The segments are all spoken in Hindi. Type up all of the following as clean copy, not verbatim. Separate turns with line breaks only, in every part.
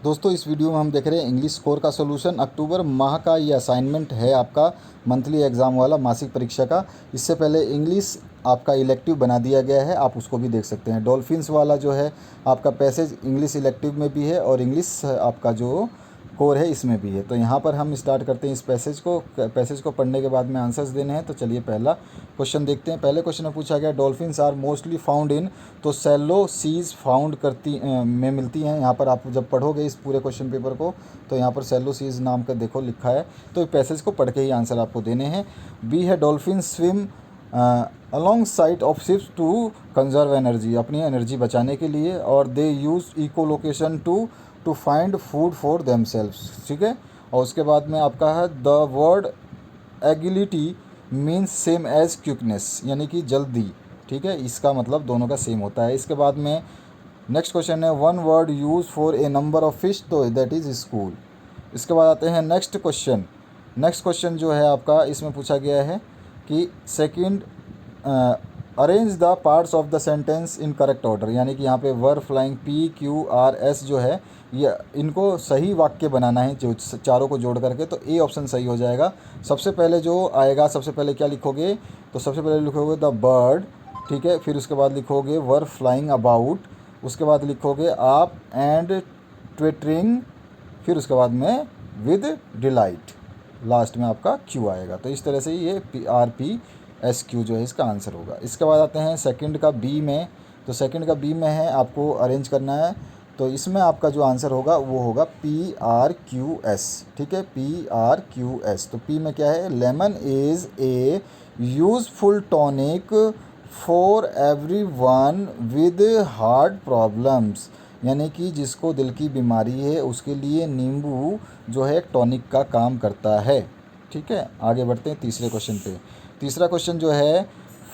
दोस्तों इस वीडियो में हम देख रहे हैं इंग्लिश स्कोर का सॉल्यूशन। अक्टूबर माह का ये असाइनमेंट है आपका मंथली एग्ज़ाम वाला, मासिक परीक्षा का। इससे पहले इंग्लिश आपका इलेक्टिव बना दिया गया है, आप उसको भी देख सकते हैं। डॉल्फिन्स वाला जो है आपका पैसेज इंग्लिश इलेक्टिव में भी है और इंग्लिश आपका जो कोर है इसमें भी है। तो यहाँ पर हम स्टार्ट करते हैं इस पैसेज को पढ़ने के बाद में आंसर्स देने हैं। तो चलिए पहला क्वेश्चन देखते हैं। पहले क्वेश्चन में पूछा गया dolphins are mostly found in, तो सैलो सीज फाउंड में मिलती हैं। यहाँ पर आप जब पढ़ोगे इस पूरे क्वेश्चन पेपर को तो यहाँ पर सैलो सीज नाम का देखो लिखा है, तो पैसेज को पढ़ के ही आंसर आपको देने हैं। बी है dolphin swim alongside of ships to conserve energy, अपनी एनर्जी बचाने के लिए, और they use echolocation to find food for themselves. ठीक है, और उसके बाद में आपका है the word agility means same as quickness, यानी कि जल्दी। ठीक है, इसका मतलब दोनों का सेम होता है। इसके बाद में नेक्स्ट क्वेश्चन है one word use for a number of fish, तो दैट इज़ स्कूल। इसके बाद आते हैं नेक्स्ट क्वेश्चन। नेक्स्ट क्वेश्चन जो है आपका इसमें पूछा गया है कि second arrange the parts of the sentence in correct order, यानी कि यहाँ पे वर flying P Q R S जो है ये इनको सही वाक्य बनाना है, जो चारों को जोड़ करके। तो ए ऑप्शन सही हो जाएगा। सबसे पहले जो आएगा, सबसे पहले क्या लिखोगे, तो सबसे पहले लिखोगे द बर्ड। ठीक है, फिर उसके बाद लिखोगे वर फ्लाइंग अबाउट, उसके बाद लिखोगे आप एंड ट्विटरिंग, फिर उसके बाद में विद डिलाइट, लास्ट में आपका क्यू आएगा। तो इस तरह से ये PRPSQ जो है इसका आंसर होगा। इसके बाद आते हैं सेकंड का बी में। तो सेकंड का बी में है आपको अरेंज करना है, तो इसमें आपका जो आंसर होगा वो होगा PRQS। ठीक है, PRQS। तो पी में क्या है, lemon is a useful tonic for every one with heart problems, यानी कि जिसको दिल की बीमारी है उसके लिए नींबू जो है एक टॉनिक का काम करता है। ठीक है, आगे बढ़ते हैं तीसरे क्वेश्चन पे। तीसरा क्वेश्चन जो है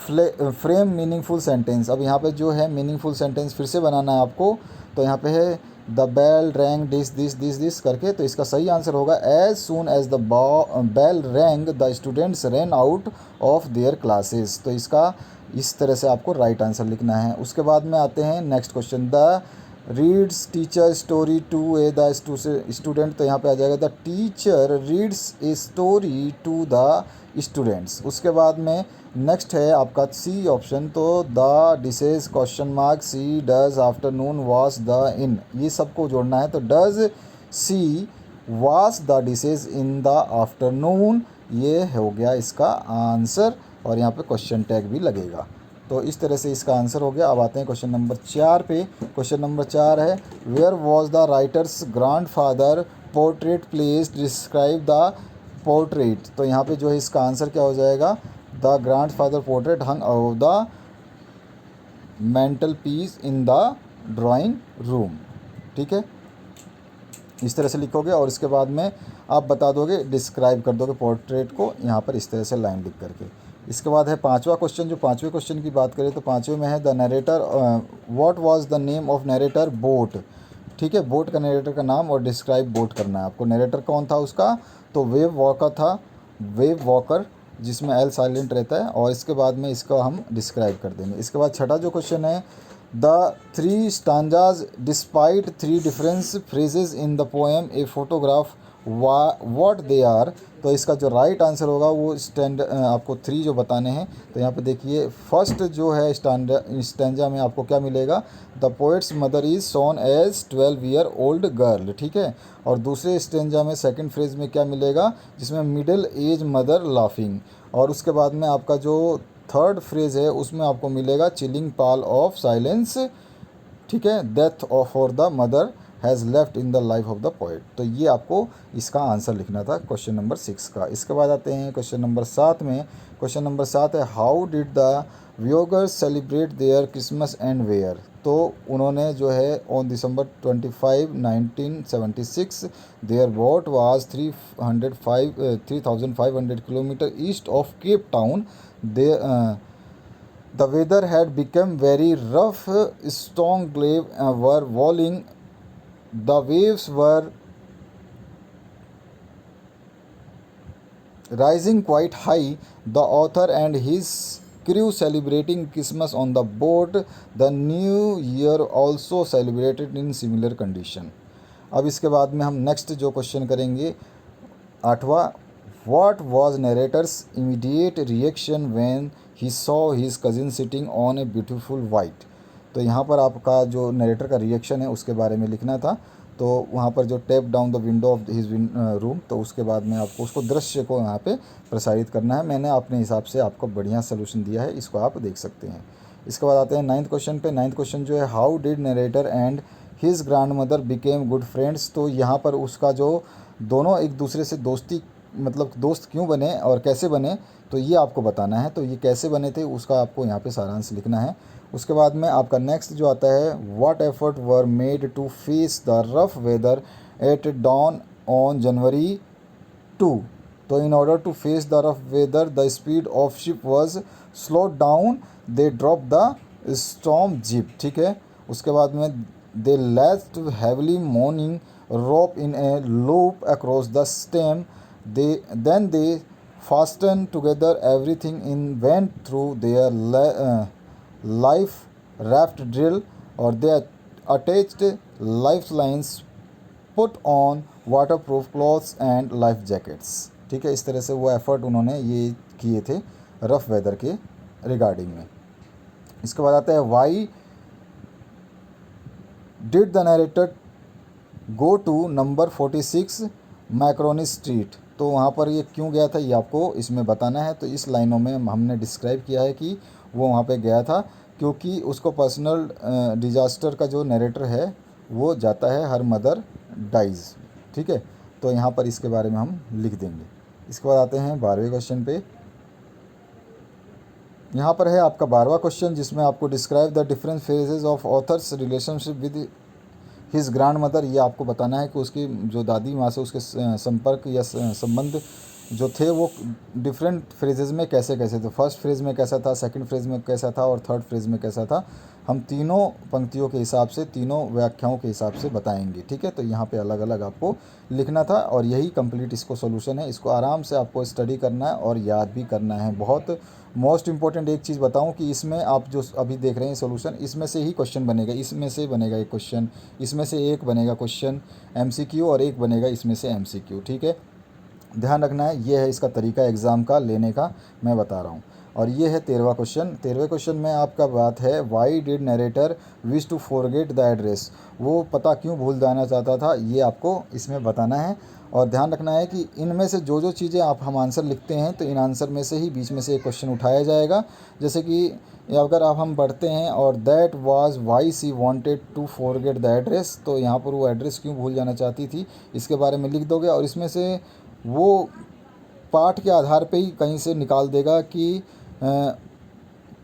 फ्रेम मीनिंगफुल सेंटेंस। अब यहाँ पे जो है मीनिंगफुल सेंटेंस फिर से बनाना है आपको। तो यहाँ पे है the bell rang this this this this करके, तो इसका सही आंसर होगा as soon as the bell rang the students ran out of their classes. तो इसका इस तरह से आपको राइट आंसर लिखना है। उसके बाद में आते हैं next question, the reads teacher story to a the student. तो यहाँ पे आ जाएगा the teacher reads a story to the students. उसके बाद में नेक्स्ट है आपका सी ऑप्शन, तो the dishes question mark C does afternoon wash the in, ये सबको जोड़ना है। तो does C wash the dishes in the afternoon, ये हो गया इसका आंसर, और यहाँ पे क्वेश्चन टैग भी लगेगा। तो इस तरह से इसका आंसर हो गया। अब आते हैं क्वेश्चन नंबर 4 पे। क्वेश्चन नंबर 4 है where was the writer's grandfather portrait placed, describe the portrait. तो यहाँ पे जो है इसका आंसर क्या हो जाएगा, the grandfather portrait hung above the mental peace in the drawing room. ठीक है, इस तरह से लिखोगे और इसके बाद में आप बता दोगे, डिस्क्राइब कर दोगे पोर्ट्रेट को यहाँ पर इस तरह से लाइन लिख करके। इसके बाद है पांचवा क्वेश्चन। जो पांचवें क्वेश्चन की बात करें तो पांचवें में है the narrator what was the name of narrator boat. ठीक है, बोट का नरेटर का नाम और डिस्क्राइब बोट करना है आपको। नरेटर कौन था उसका, तो वेव वॉकर था, वेव वॉकर, जिसमें एल साइलेंट रहता है, और इसके बाद में इसका हम डिस्क्राइब कर देंगे। इसके बाद छठा जो क्वेश्चन है the three stanzas despite three difference phrases in the poem a photograph what they are. तो इसका जो राइट आंसर होगा वो आपको थ्री जो बताने हैं। तो यहाँ पे देखिए फर्स्ट जो है स्टैंजा में आपको क्या मिलेगा, the poet's mother is shown as 12 year old girl. ठीक है, और दूसरे स्टैंजा में सेकंड फ्रेज में क्या मिलेगा, जिसमें मिडिल एज मदर लाफिंग, और उसके बाद में आपका जो थर्ड फ्रेज है उसमें आपको मिलेगा चिलिंग पाल ऑफ साइलेंस। ठीक है, death for the mother has left in the life of the poet. तो ये आपको इसका आंसर लिखना था क्वेश्चन नंबर 6 का। इसके बाद आते हैं क्वेश्चन नंबर 7 में। क्वेश्चन नंबर 7 है how did the viewers celebrate their Christmas and where. तो उन्होंने जो है on December 25 1976 their boat was 3500 kilometres east of Cape Town. The weather had become very rough, strong waves were walling, the waves were rising quite high. The author and his crew celebrating Christmas on the boat. The new year also celebrated in similar condition. अब इसके बाद में हम नेक्स्ट जो क्वेश्चन करेंगे 8वां, what was narrator's immediate reaction when he saw his cousin sitting on a beautiful white. तो यहाँ पर आपका जो नरेटर का रिएक्शन है उसके बारे में लिखना था। तो वहाँ पर जो tap down the window of his room, तो उसके बाद में आपको उसको दृश्य को यहाँ पे प्रसारित करना है। मैंने अपने हिसाब से आपको बढ़िया सोल्यूशन दिया है, इसको आप देख सकते हैं। इसके बाद आते हैं 9th क्वेश्चन पे। 9th क्वेश्चन जो है, how did narrator and his grand mother became good friends. तो यहाँ पर उसका जो दोनों एक दूसरे से दोस्ती मतलब दोस्त क्यों बने और कैसे बने, तो ये आपको बताना है। तो ये कैसे बने थे उसका आपको यहाँ पे सारांश लिखना है। उसके बाद में आपका नेक्स्ट जो आता है, what effort were made to face the rough weather at dawn on January 2। तो in order to face the rough weather the speed of ship was slow down, they drop the storm jib. ठीक है। उसके बाद में they lashed heavily morning rope in a loop across the stem, then they fastened together everything and went through their life raft drill, or they attached lifelines, put on waterproof clothes and life jackets। ठीक है, इस तरह से वो एफर्ट उन्होंने ये किए थे रफ वेदर के रिगार्डिंग में। इसके बाद आता है, why did the narrator go to number 46 Macaroni Street. तो वहाँ पर ये क्यों गया था ये आपको इसमें बताना है। तो इस लाइनों में हमने डिस्क्राइब किया है कि वो वहाँ पे गया था क्योंकि उसको पर्सनल डिजास्टर का जो नरेटर है वो जाता है, हर मदर डाइज। ठीक है, तो यहाँ पर इसके बारे में हम लिख देंगे। इसके बाद आते हैं 12वें क्वेश्चन पे। यहाँ पर है आपका 12वां क्वेश्चन, जिसमें आपको describe the different phases of authors relationship with his grand mother. ये आपको बताना है कि उसकी जो दादी माँ से उसके संपर्क या संबंध जो थे वो डिफरेंट फ्रेजेस में कैसे कैसे थे। फर्स्ट फ्रेज में कैसा था, सेकंड फ्रेज में कैसा था और थर्ड फ्रेज में कैसा था। हम तीनों पंक्तियों के हिसाब से, तीनों व्याख्याओं के हिसाब से बताएंगे। ठीक है, तो यहाँ पे अलग अलग आपको लिखना था और यही कंप्लीट इसको सॉल्यूशन है। इसको आराम से आपको स्टडी करना है और याद भी करना है। बहुत मोस्ट इंपॉर्टेंट एक चीज़ बताऊं कि इसमें आप जो अभी देख रहे हैं सॉल्यूशन, इसमें से ही क्वेश्चन बनेगा। इसमें से बनेगा एक क्वेश्चन, इसमें से एक बनेगा क्वेश्चन एमसीक्यू और एक बनेगा इसमें से एमसीक्यू। ठीक है, ध्यान रखना है। ये है इसका तरीका एग्ज़ाम का लेने का, मैं बता रहा हूँ। और ये है 13वां क्वेश्चन। 13वें क्वेश्चन में आपका बात है, why did narrator wish to forget the address. वो पता क्यों भूल जाना चाहता था, ये आपको इसमें बताना है। और ध्यान रखना है कि इनमें से जो जो चीज़ें आप हम आंसर लिखते हैं तो इन आंसर में से ही बीच में से एक क्वेश्चन उठाया जाएगा। जैसे कि अगर आप हम पढ़ते हैं, और that was why she wanted to forget the address, तो यहाँ पर वो एड्रेस क्यों भूल जाना चाहती थी इसके बारे में लिख दोगे। और इसमें से वो पाठ के आधार पे ही कहीं से निकाल देगा कि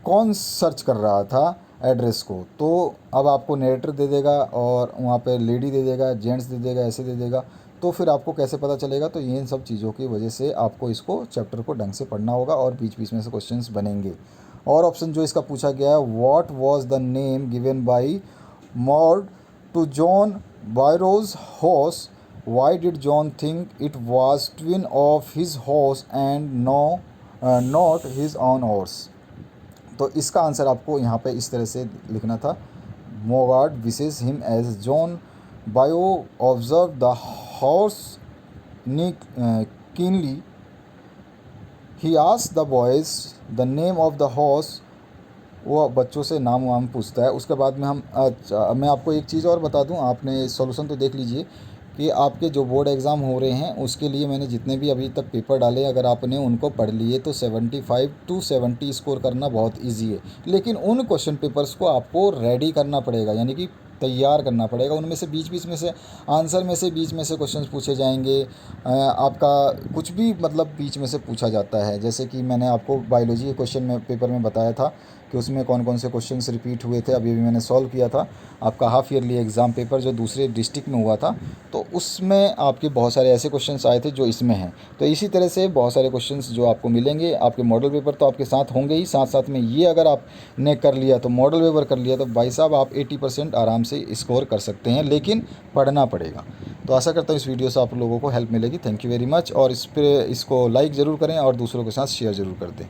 कौन सर्च कर रहा था एड्रेस को। तो अब आपको नरेटर दे देगा और वहाँ पे लेडी दे देगा, जेंट्स दे देगा, ऐसे दे देगा, तो फिर आपको कैसे पता चलेगा। तो इन सब चीज़ों की वजह से आपको इसको चैप्टर को ढंग से पढ़ना होगा और बीच बीच में से क्वेश्चंस बनेंगे। और ऑप्शन जो इसका पूछा गया है, what was the name given by Mourad to John Byro's horse, why did John think it was twin of his horse and not his own horse. तो इसका आंसर आपको यहाँ पे इस तरह से लिखना था, Mourad wishes him as John Byro observe the horse keenly, he asked the boys the name of the horse. वो बच्चों से नाम वाम पूछता है। उसके बाद में हम मैं आपको एक चीज़ और बता दूं, आपने सॉल्यूशन तो देख लीजिए कि आपके जो बोर्ड एग्ज़ाम हो रहे हैं उसके लिए मैंने जितने भी अभी तक पेपर डाले, अगर आपने उनको पढ़ लिए तो 75 to 70 स्कोर करना बहुत इजी है। लेकिन उन क्वेश्चन पेपर्स को आपको रेडी करना पड़ेगा, यानी कि तैयार करना पड़ेगा। उनमें से बीच बीच में से आंसर में से बीच में से क्वेश्चंस पूछे जाएंगे। आपका कुछ भी मतलब बीच में से पूछा जाता है। जैसे कि मैंने आपको बायोलॉजी के क्वेश्चन में पेपर में बताया था कि उसमें कौन कौन से क्वेश्चंस रिपीट हुए थे। अभी भी मैंने सॉल्व किया था आपका हाफ ईयरली एग्ज़ाम पेपर जो दूसरे डिस्ट्रिक्ट में हुआ था, तो उसमें आपके बहुत सारे ऐसे क्वेश्चंस आए थे जो इसमें हैं। तो इसी तरह से बहुत सारे क्वेश्चंस जो आपको मिलेंगे। आपके मॉडल पेपर तो आपके साथ होंगे ही, साथ साथ में ये अगर आपने कर लिया तो मॉडल पेपर कर लिया तो भाई साहब आप 80% आराम से स्कोर कर सकते हैं, लेकिन पढ़ना पड़ेगा। तो आशा करता हूँ इस वीडियो से आप लोगों को हेल्प मिलेगी। Thank you very much. और इसको लाइक ज़रूर करें और दूसरों के साथ शेयर ज़रूर कर दें।